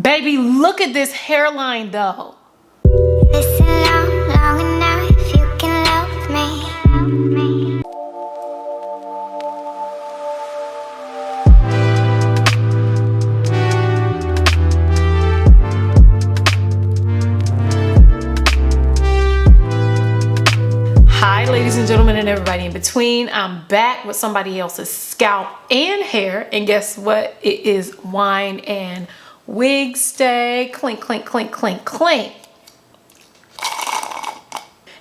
Baby, look at this hairline though. Listen long enough, you can love me. Hi, ladies and gentlemen, and everybody in between. I'm back with somebody else's scalp and hair, and guess what? It is wine and wig stay. Clink, clink, clink, clink, clink.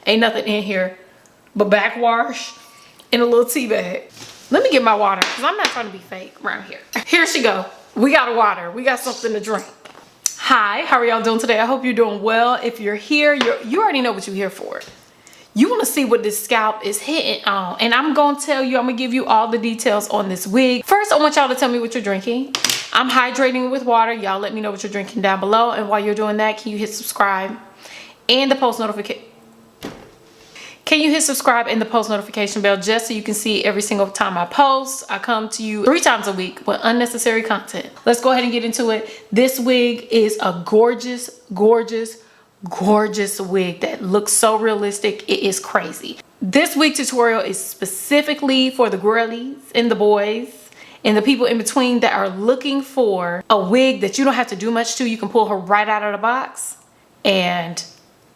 Ain't nothing in here but backwash and a little tea bag. Let me get my water because I'm not trying to be fake around here. Here she go. We got water. We got something to drink. Hi, how are y'all doing today? I hope you're doing well. If you're here, you already know what you're here for. You want to see what this scalp is hitting on, and I'm gonna tell you, I'm gonna give you all the details on this wig. First, I want y'all to tell me what you're drinking. I'm hydrating with water. Y'all let me know what you're drinking down below, and while you're doing that, can you hit subscribe and the post notification? Can you hit subscribe and the post notification bell just so you can see every single time I post? I come to you 3 times a week with unnecessary content. Let's go ahead and get into it. This wig is a gorgeous, gorgeous, gorgeous wig that looks so realistic. It is crazy. This wig tutorial is specifically for the girlies and the boys and the people in between that are looking for a wig that you don't have to do much to. You can pull her right out of the box and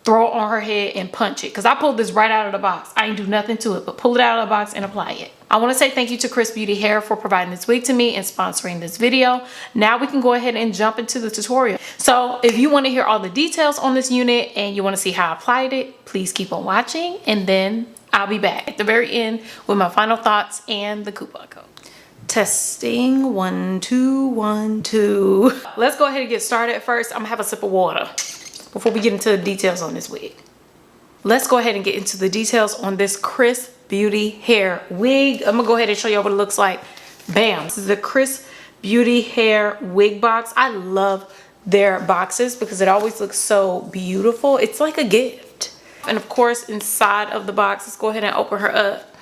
throw it on her head and punch it. Because I pulled this right out of the box. I didn't do nothing to it but pull it out of the box and apply it. I want to say thank you to Xrsbeauty Hair for providing this wig to me and sponsoring this video. Now we can go ahead and jump into the tutorial. So if you want to hear all the details on this unit and you want to see how I applied it, please keep on watching, and then I'll be back at the very end with my final thoughts and the coupon code. Testing 1 2 1 2. Let's go ahead and get started. First, I'm gonna have a sip of water before we get into the details on this wig. Let's go ahead and get into the details on this Xrsbeauty Hair wig. I'm gonna go ahead and show you what it looks like. Bam. This is the Xrsbeauty Hair wig box. I love their boxes because it always looks so beautiful. It's like a gift. And of course, inside of the box, let's go ahead and open her up.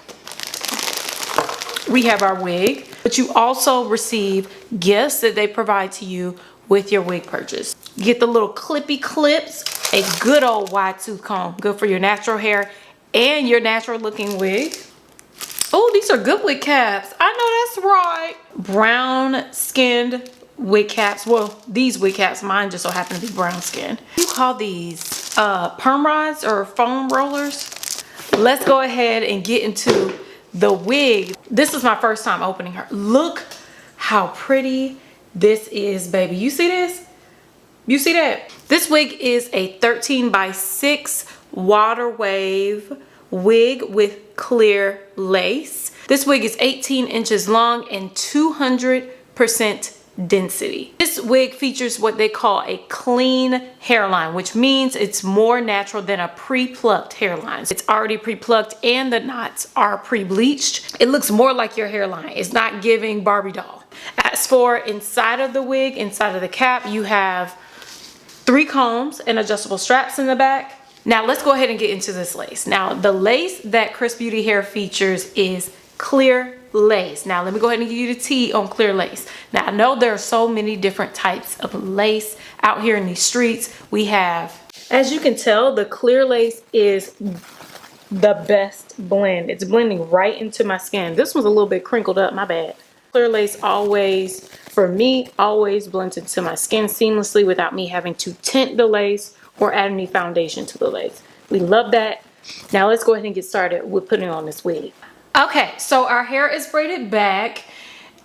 We have our wig, but you also receive gifts that they provide to you with your wig purchase. You get the little clippy clips, a good old wide tooth comb, good for your natural hair and your natural looking wig. Oh, these are good wig caps. I know that's right. Brown skinned wig caps. Well, these wig caps, mine just so happen to be brown skinned. You call these perm rods or foam rollers? Let's go ahead and get into the wig. This is my first time opening her. Look how pretty this is, baby. You see this? You see that? This wig is a 13 by 6 water wave wig with clear lace. This wig is 18 inches long and 200% density. This wig features what they call a clean hairline, which means it's more natural than a pre-plucked hairline. It's already pre-plucked and the knots are pre-bleached. It looks more like your hairline. It's not giving Barbie doll. As for inside of the wig, inside of the cap, you have 3 combs and adjustable straps in the back. Now let's go ahead and get into this lace. Now the lace that Xrsbeauty Hair features is clear lace. Now let me go ahead and give you the tea on clear lace. Now I know there are so many different types of lace out here in these streets. We have, as you can tell, the clear lace is the best blend. It's blending right into my skin. This one's a little bit crinkled up, my bad. Clear lace always, for me, always blends into my skin seamlessly without me having to tint the lace or add any foundation to the lace. We love that. Now let's go ahead and get started with putting on this wig. Okay, so our hair is braided back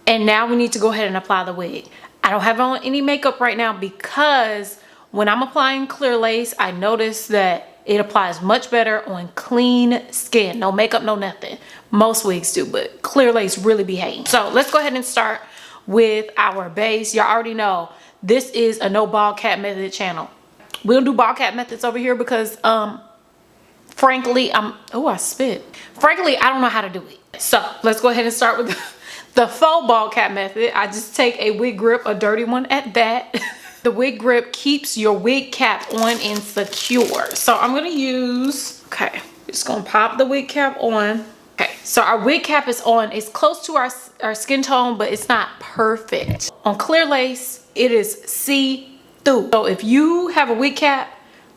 and now we need to go ahead and apply the wig. I don't have on any makeup right now because when I'm applying clear lace, I noticed that it applies much better on clean skin. No makeup, no nothing. Most wigs do, but clear lace really be hating. So let's go ahead and start with our base. Y'all already know this is a no bald cap method channel. We don't do bald cap methods over here because frankly, I spit. Frankly, I don't know how to do it. So let's go ahead and start with the faux bald cap method. I just take a wig grip, a dirty one at that. The wig grip keeps your wig cap on and secure. So I'm gonna use, okay, just gonna pop the wig cap on. Okay, so our wig cap is on. It's close to our skin tone, but it's not perfect. On clear lace, it is through. So if you have a wig cap,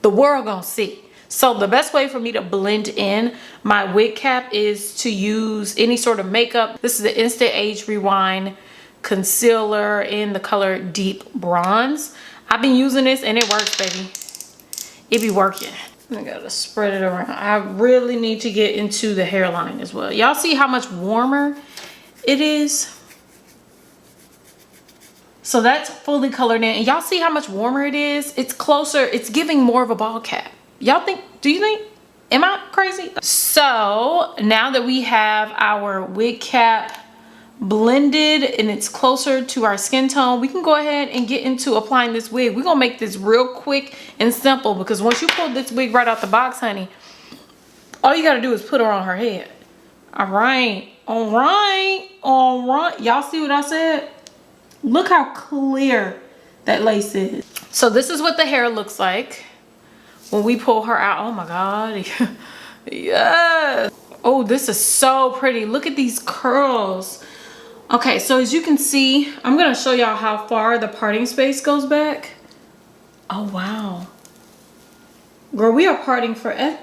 the world gonna see. So the best way for me to blend in my wig cap is to use any sort of makeup. This is the Instant Age Rewind concealer in the color Deep Bronze. I've been using this and it works, baby. It be working. I gotta spread it around. I really need to get into the hairline as well. Y'all see how much warmer it is? So that's fully colored in. And y'all see how much warmer it is? It's closer. It's giving more of a ball cap. Y'all think, do you think? Am I crazy? So now that we have our wig cap blended and it's closer to our skin tone, we can go ahead and get into applying this wig. We're gonna make this real quick and simple because once you pull this wig right out the box, honey, all you gotta do is put her on her head. All right, all right, all right. Y'all see what I said? Look how clear that lace is. So this is what the hair looks like when we pull her out. Oh my God. Yes. Oh, this is so pretty. Look at these curls. Okay, so as you can see, I'm gonna show y'all how far the parting space goes back. Oh wow. Girl, we are parting forever.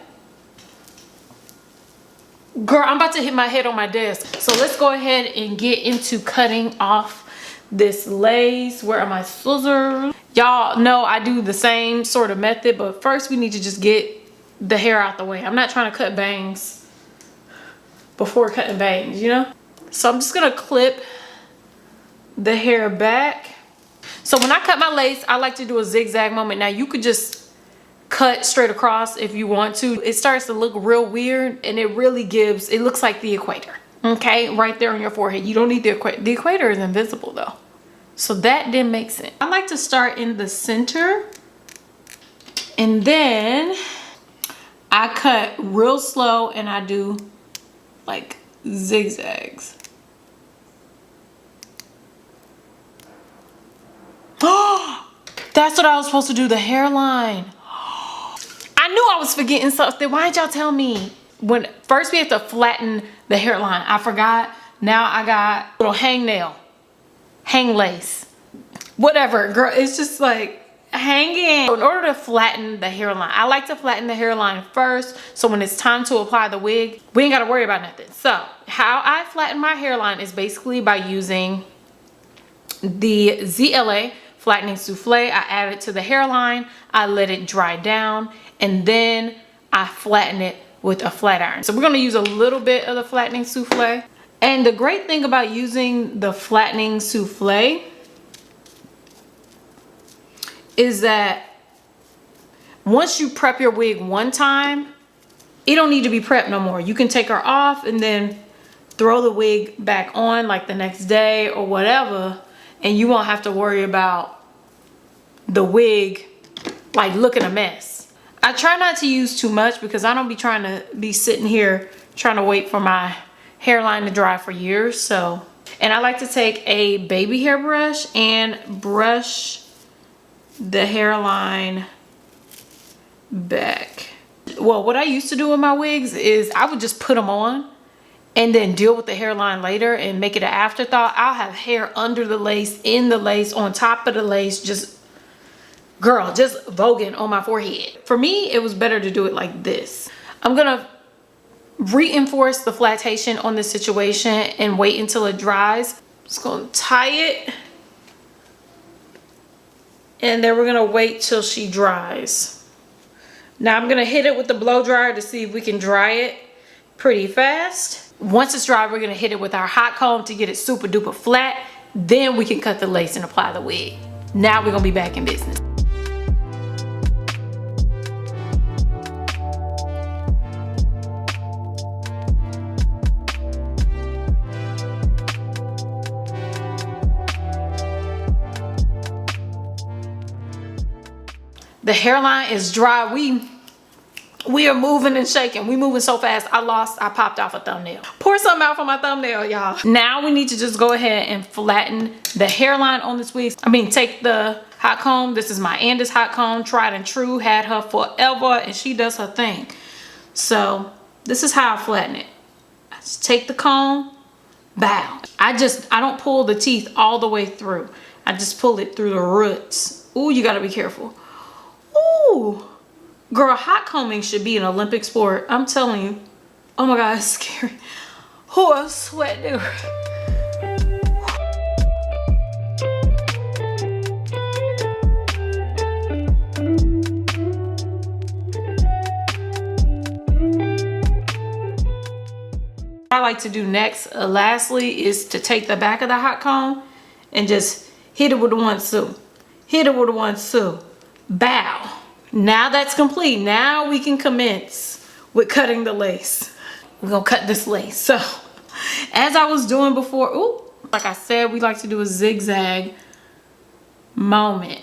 Girl, I'm about to hit my head on my desk. So let's go ahead and get into cutting off this lace. Where are my scissors? Y'all know I do the same sort of method, but first we need to just get the hair out the way. I'm not trying to cut bangs before cutting bangs, you know? So I'm just gonna clip the hair back. So when I cut my lace, I like to do a zigzag moment. Now you could just cut straight across if you want to. It starts to look real weird and it really gives, it looks like the equator. Okay, right there on your forehead. You don't need the equator. The equator is invisible though. So that didn't make sense. I like to start in the center and then I cut real slow and I do like zigzags. Oh, that's what I was supposed to do, the hairline. I knew I was forgetting something. Why didn't y'all tell me? When first we have to flatten the hairline. I forgot. Now I got a little hangnail, hang lace, whatever, girl. It's just like hanging. So in order to flatten the hairline, I like to flatten the hairline first. So when it's time to apply the wig, we ain't got to worry about nothing. So how I flatten my hairline is basically by using the ZLA flattening souffle. I add it to the hairline. I let it dry down and then I flatten it with a flat iron. So we're going to use a little bit of the flattening souffle. And the great thing about using the flattening souffle is that once you prep your wig one time, it don't need to be prepped no more. You can take her off and then throw the wig back on like the next day or whatever, and you won't have to worry about the wig like looking a mess. I try not to use too much because I don't be trying to be sitting here trying to wait for my hairline to dry for years. So, and I like to take a baby hair brush and brush the hairline back. Well, what I used to do with my wigs is I would just put them on and then deal with the hairline later and make it an afterthought. I'll have hair under the lace, in the lace, on top of the lace, just girl, just voguing on my forehead. For me, it was better to do it like this. I'm gonna reinforce the flattation on this situation and wait until it dries. Just gonna tie it. And then we're gonna wait till she dries. Now I'm gonna hit it with the blow dryer to see if we can dry it pretty fast. Once it's dry, we're gonna hit it with our hot comb to get it super duper flat. Then we can cut the lace and apply the wig. Now we're gonna be back in business. The hairline is dry. We are moving and shaking. We moving so fast. I popped off a thumbnail. Pour something out for my thumbnail, y'all. Now we need to just go ahead and flatten the hairline on this wig. I mean, take the hot comb. This is my Andis hot comb, tried and true, had her forever, and she does her thing. So this is how I flatten it. I just take the comb, bow. I don't pull the teeth all the way through. I just pull it through the roots. Ooh, you gotta be careful. Ooh, girl, hot combing should be an Olympic sport. I'm telling you. Oh my God, it's scary. Oh, I'm sweating. What I like to do next, lastly, is to take the back of the hot comb and just hit it with the 1-2. Hit it with the 1-2. Bow. Now that's complete. Now we can commence with cutting the lace. We're gonna cut this lace. So, as I was doing before, ooh, like I said, we like to do a zigzag moment.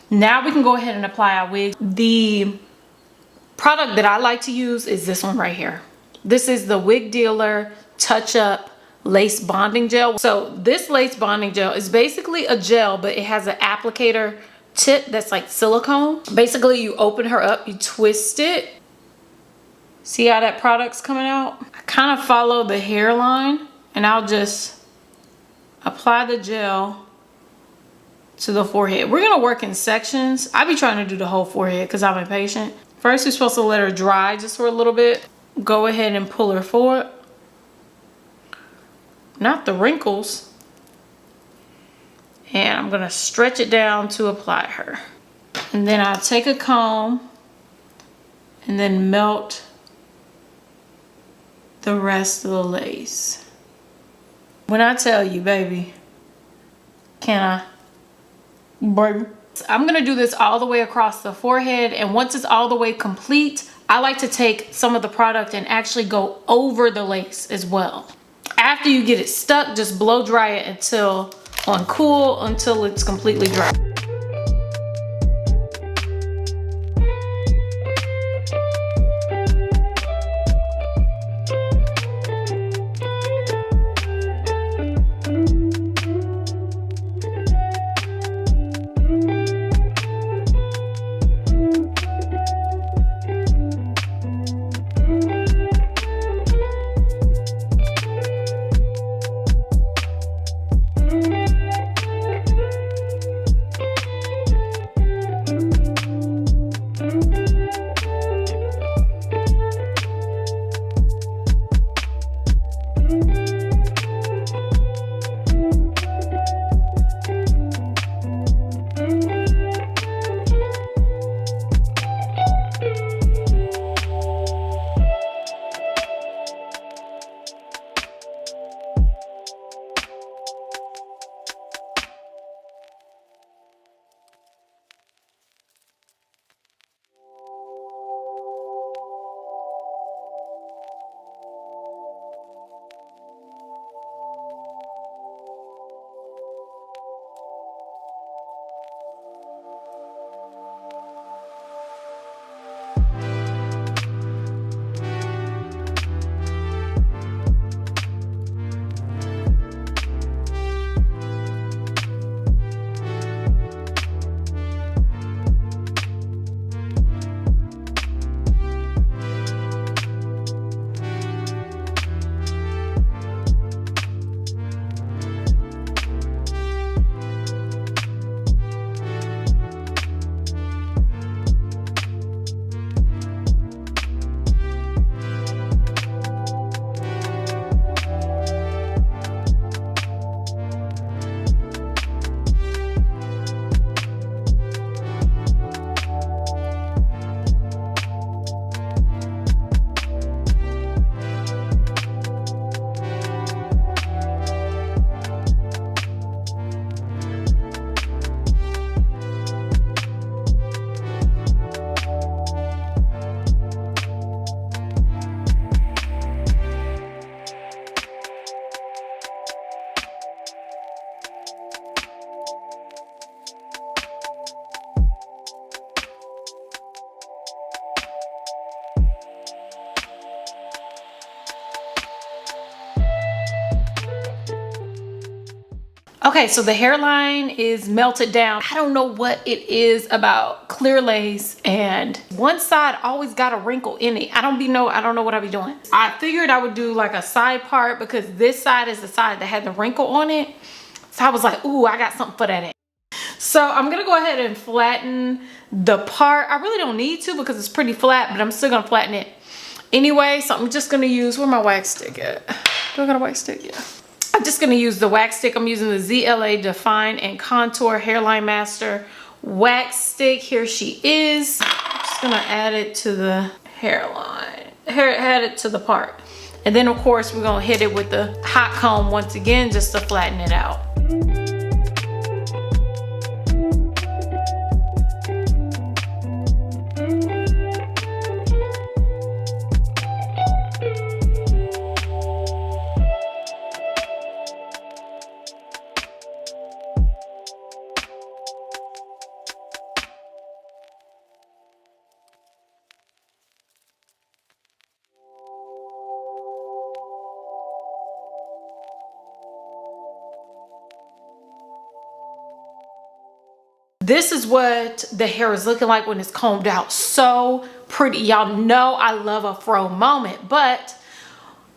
Now we can go ahead and apply our wig. The product that I like to use is this one right here. This is the Wig Dealer Touch Up Lace Bonding Gel. So this lace bonding gel is basically a gel, but it has an applicator tip that's like silicone. Basically, you open her up, you twist it. See how that product's coming out? I kind of follow the hairline and I'll just apply the gel to the forehead. We're gonna work in sections. I be trying to do the whole forehead because I'm impatient. First, you're supposed to let her dry just for a little bit. Go ahead and pull her forward. Not the wrinkles. And I'm gonna stretch it down to apply her. And then I'll take a comb and then melt the rest of the lace. When I tell you, baby, can I? Baby. I'm gonna do this all the way across the forehead, and once it's all the way complete, I like to take some of the product and actually go over the lace as well. After you get it stuck, just blow dry it until on cool until it's completely dry. Okay, so the hairline is melted down. I don't know what it is about clear lace, and one side always got a wrinkle in it. I don't know what I be doing. I figured I would do like a side part because this side is the side that had the wrinkle on it. So I was like, ooh, I got something for that. So I'm gonna go ahead and flatten the part. I really don't need to because it's pretty flat, but I'm still gonna flatten it anyway. So I'm just gonna use, where my wax stick at? Do I got a wax stick? Yeah. I'm just gonna use the wax stick. I'm using the ZLA Define and Contour Hairline Master wax stick. Here she is. I'm just gonna add it to the hairline, add it to the part. And then of course we're gonna hit it with the hot comb once again just to flatten it out. This is what the hair is looking like when it's combed out. So pretty. Y'all know I love a fro moment, but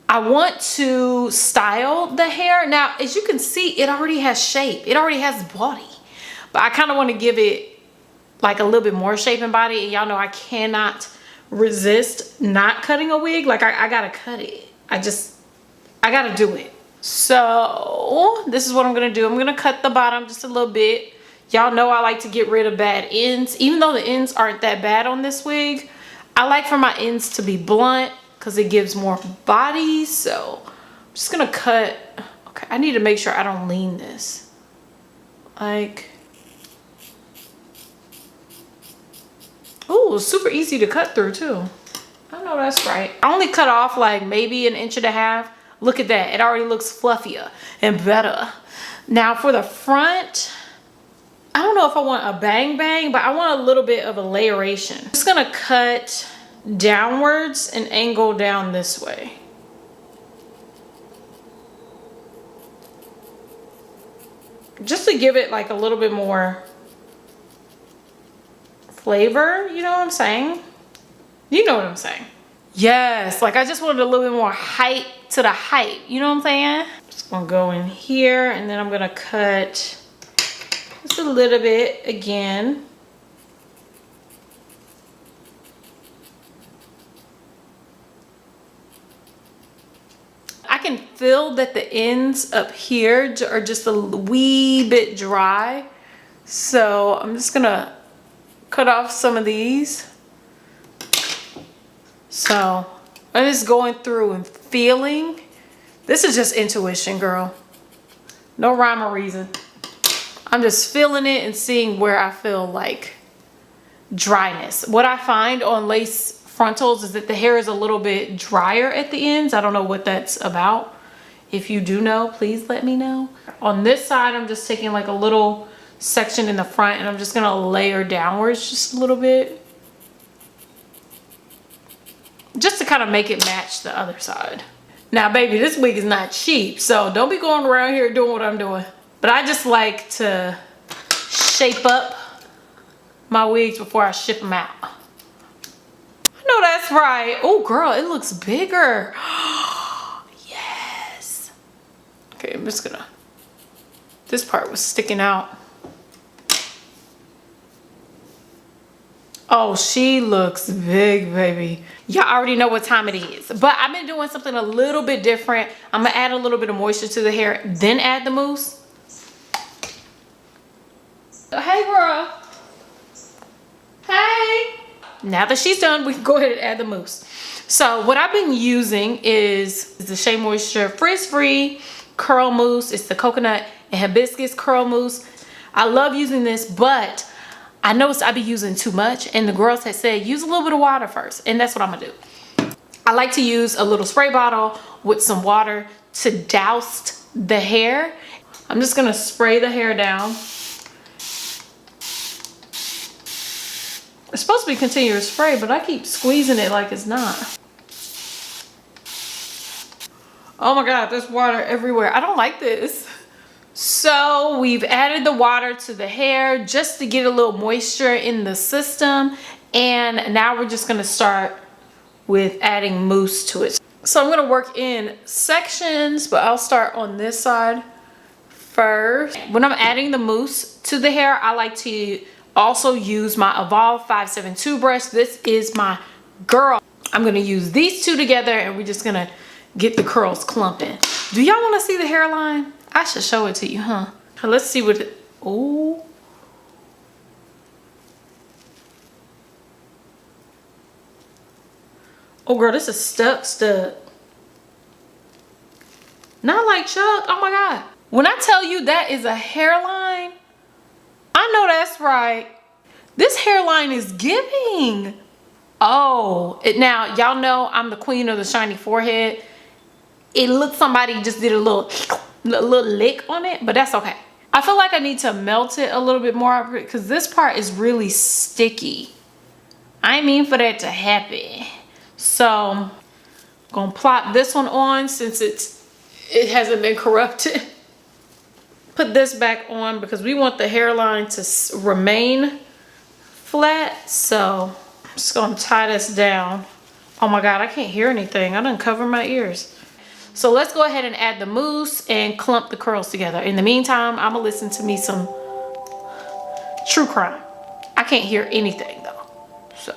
I want to style the hair. Now, as you can see, it already has shape. It already has body, but I kind of want to give it like a little bit more shape and body. And y'all know I cannot resist not cutting a wig. Like I gotta cut it. I gotta do it. So this is what I'm gonna do. I'm gonna cut the bottom just a little bit. Y'all know I like to get rid of bad ends. Even though the ends aren't that bad on this wig, I like for my ends to be blunt because it gives more body. So I'm just gonna cut. Okay, I need to make sure I don't lean this. Like, oh, it's super easy to cut through too. I know that's right. I only cut off like maybe 1.5 inches. Look at that, it already looks fluffier and better. Now for the front, I don't know if I want a bang bang, but I want a little bit of a layeration. I'm just gonna cut downwards and angle down this way. Just to give it like a little bit more flavor, you know what I'm saying? You know what I'm saying? Yes, like I just wanted a little bit more height to the height, you know what I'm saying? Just gonna go in here and then I'm gonna cut just a little bit again. I can feel that the ends up here are just a wee bit dry. So I'm just gonna cut off some of these. So I'm just going through and feeling. This is just intuition, girl. No rhyme or reason. I'm just feeling it and seeing where I feel like dryness. What I find on lace frontals is that the hair is a little bit drier at the ends. I don't know what that's about. If you do know, please let me know. On this side, I'm just taking like a little section in the front and I'm just gonna layer downwards just a little bit. Just to kind of make it match the other side. Now, baby, this wig is not cheap, so don't be going around here doing what I'm doing. But I just like to shape up my wigs before I ship them out. I know that's right. Oh, girl, it looks bigger. Yes. Okay, I'm just gonna, this part was sticking out. Oh, she looks big, baby. Y'all already know what time it is. But I've been doing something a little bit different. I'm gonna add a little bit of moisture to the hair, then add the mousse. Hey, girl. Hey. Now that she's done, we can go ahead and add the mousse. So what I've been using is the Shea Moisture Frizz-Free Curl Mousse. It's the coconut and hibiscus curl mousse. I love using this, but I noticed I be using too much, and the girls had said use a little bit of water first, and that's what I'm gonna do. I like to use a little spray bottle with some water to douse the hair. I'm just gonna spray the hair down. It's supposed to be continuous spray, but I keep squeezing it like it's not. Oh my God, there's water everywhere. I don't like this. So we've added the water to the hair just to get a little moisture in the system. And now we're just gonna start with adding mousse to it. So I'm gonna work in sections, but I'll start on this side first. When I'm adding the mousse to the hair, I like to also use my Evolve 572 brush. This is my girl. I'm gonna use these two together and we're just gonna get the curls clumping. Do y'all wanna see the hairline? I should show it to you, huh? Let's see what it, oh. Oh girl, this is stuck. Not like Chuck, oh my God. When I tell you that is a hairline, I know that's right. This hairline is giving. Oh, now y'all know I'm the queen of the shiny forehead. It looks somebody just did a little lick on it, but that's okay. I feel like I need to melt it a little bit more because this part is really sticky. I mean for that to happen. So I'm gonna plop this one on since it hasn't been corrupted. Put this back on because we want the hairline to remain flat. So I'm just gonna tie this down. Oh my God, I can't hear anything. I done covered my ears. So let's go ahead and add the mousse and clump the curls together. In the meantime, I'm gonna listen to me some true crime. I can't hear anything though, so.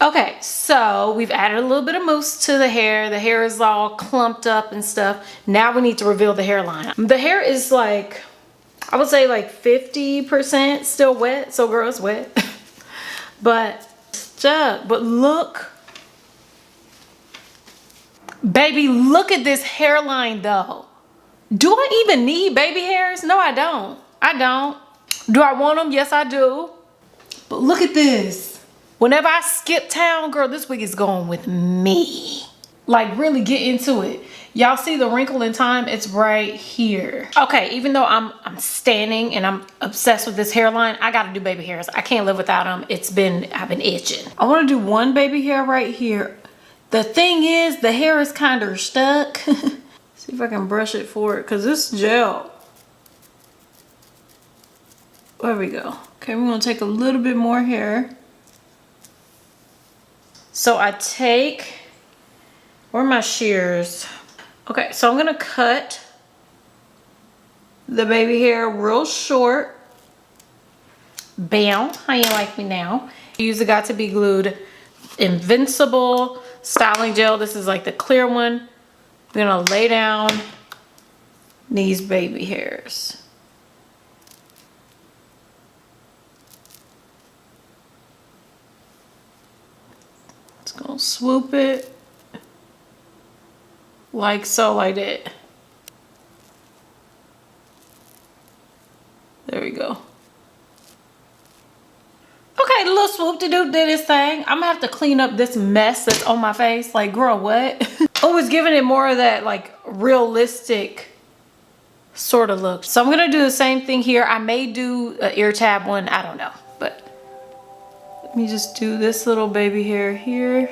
Okay, so we've added a little bit of mousse to the hair. The hair is all clumped up and stuff. Now we need to reveal the hairline. The hair is like, I would say like 50% still wet. So girl, it's wet. But look Baby, look at this hairline though. Do I even need baby hairs? No, I don't. I don't. Do I want them? Yes, I do. But look at this. Whenever I skip town, girl, this wig is going with me. Like, really get into it. Y'all see the wrinkle in time? It's right here. Okay, even though I'm standing and I'm obsessed with this hairline, I gotta do baby hairs. I can't live without them. I've been itching. I wanna do one baby hair right here. The thing is, the hair is kind of stuck. See if I can brush it for it, cause this gel. There we go. Okay, we're gonna take a little bit more hair. So I take, where are my shears? Okay, so I'm gonna cut the baby hair real short. Bam, how you like me now? Use the Got to Be Glued Invincible styling gel. This is like the clear one. I'm gonna lay down these baby hairs. Just gonna swoop it. Like so, like that. There we go. Okay, the little swoop-de-doop did his thing. I'm gonna have to clean up this mess that's on my face. Like, girl, what? Oh, it's giving it more of that, like, realistic sort of look. So I'm gonna do the same thing here. I may do an ear tab one, I don't know. But let me just do this little baby hair here.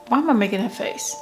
Why am I making that face?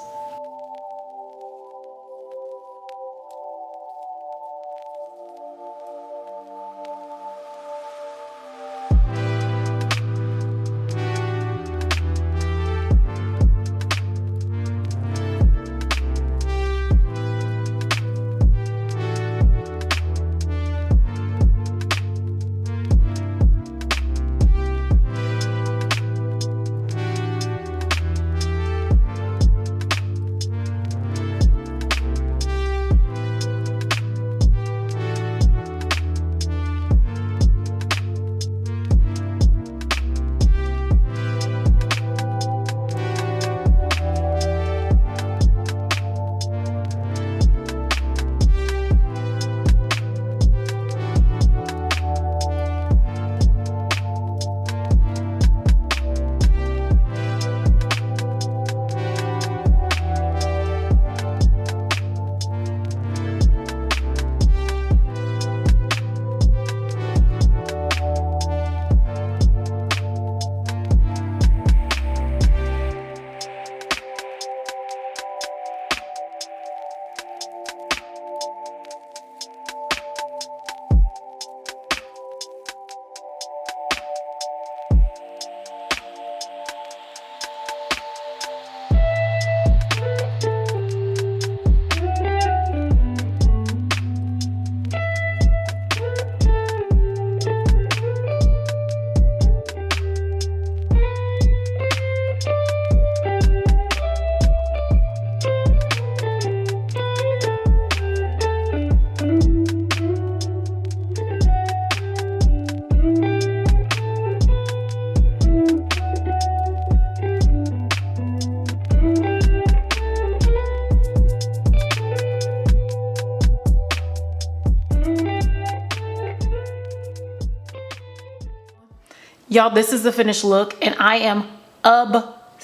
Y'all, this is the finished look, and I am obsessed.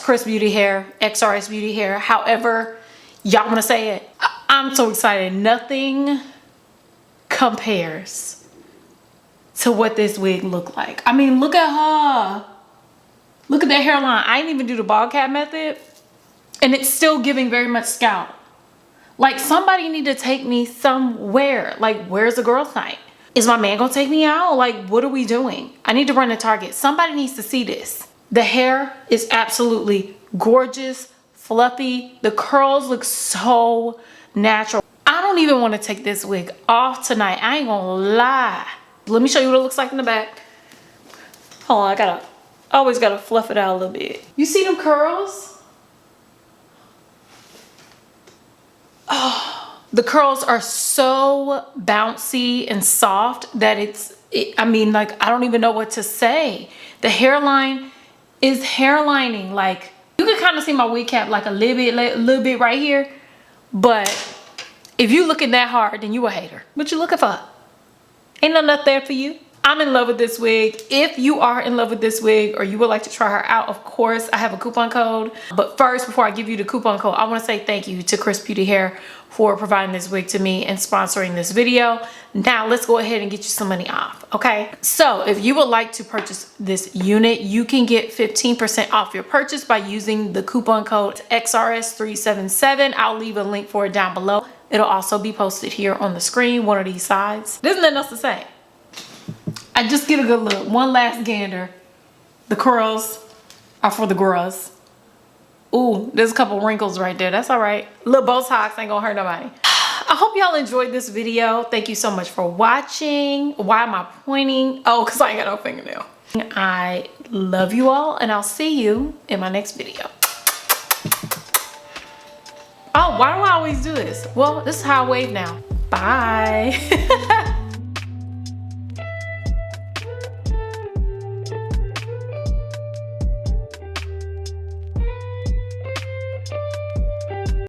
Xrsbeauty Hair, Xrsbeauty Hair, however y'all want to say it. I'm so excited. Nothing compares to what this wig looked like. I mean, look at her. Look at that hairline. I didn't even do the bald cap method, and it's still giving very much scalp. Like, somebody need to take me somewhere. Like, where's the girls' night? Is my man gonna take me out? Like, what are we doing? I need to run to Target. Somebody needs to see this. The hair is absolutely gorgeous, fluffy. The curls look so natural. I don't even want to take this wig off tonight. I ain't gonna lie. Let me show you what it looks like in the back. Hold on, I always gotta fluff it out a little bit. You see them curls? Oh. The curls are so bouncy and soft that I mean, like, I don't even know what to say. The hairline is hairlining. Like, you can kind of see my wig cap like a little bit right here. But if you looking that hard, then you a hater. What you looking for? Ain't nothing up there for you. I'm in love with this wig. If you are in love with this wig or you would like to try her out, of course, I have a coupon code. But first, before I give you the coupon code, I want to say thank you to Xrsbeauty Hair for providing this wig to me and sponsoring this video. Now, let's go ahead and get you some money off, okay? So, if you would like to purchase this unit, you can get 15% off your purchase by using the coupon code XRS377. I'll leave a link for it down below. It'll also be posted here on the screen, one of these sides. There's nothing else to say. I just get a good look. One last gander. The curls are for the girls. Ooh, there's a couple wrinkles right there. That's all right. Little Botox ain't gonna hurt nobody. I hope y'all enjoyed this video. Thank you so much for watching. Why am I pointing? Oh, because I ain't got no fingernail. I love you all, and I'll see you in my next video. Oh, why do I always do this? Well, this is how I wave now. Bye.